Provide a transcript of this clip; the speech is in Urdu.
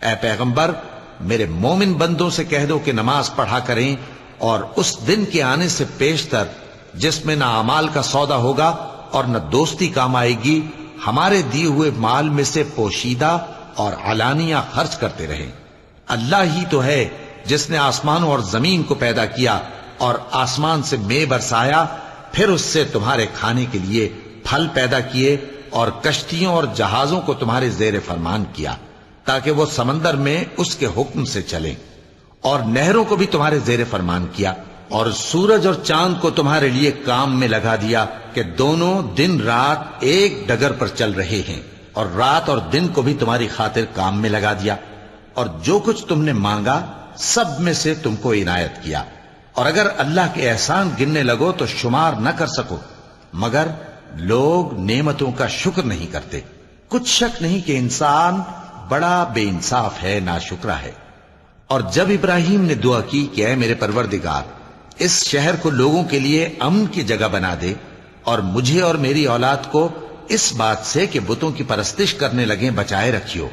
اے پیغمبر میرے مومن بندوں سے کہہ دو کہ نماز پڑھا کریں اور اس دن کے آنے سے پیشتر جس میں نہ اعمال کا سودا ہوگا اور نہ دوستی کام آئے گی ہمارے دیے ہوئے مال میں سے پوشیدہ اور علانیہ خرچ کرتے رہیں۔ اللہ ہی تو ہے جس نے آسمانوں اور زمین کو پیدا کیا اور آسمان سے مے برسایا، پھر اس سے تمہارے کھانے کے لیے پھل پیدا کیے اور کشتیوں اور جہازوں کو تمہارے زیر فرمان کیا تاکہ وہ سمندر میں اس کے حکم سے چلیں، اور نہروں کو بھی تمہارے زیر فرمان کیا، اور سورج اور چاند کو تمہارے لیے کام میں لگا دیا کہ دونوں دن رات ایک ڈگر پر چل رہے ہیں، اور رات اور دن کو بھی تمہاری خاطر کام میں لگا دیا، اور جو کچھ تم نے مانگا سب میں سے تم کو عنایت کیا، اور اگر اللہ کے احسان گننے لگو تو شمار نہ کر سکو، مگر لوگ نعمتوں کا شکر نہیں کرتے۔ کچھ شک نہیں کہ انسان بڑا بے انصاف ہے، ناشکرا ہے۔ اور جب ابراہیم نے دعا کی کہ اے میرے پروردگار اس شہر کو لوگوں کے لیے امن کی جگہ بنا دے اور مجھے اور میری اولاد کو اس بات سے کہ بتوں کی پرستش کرنے لگیں بچائے رکھیو،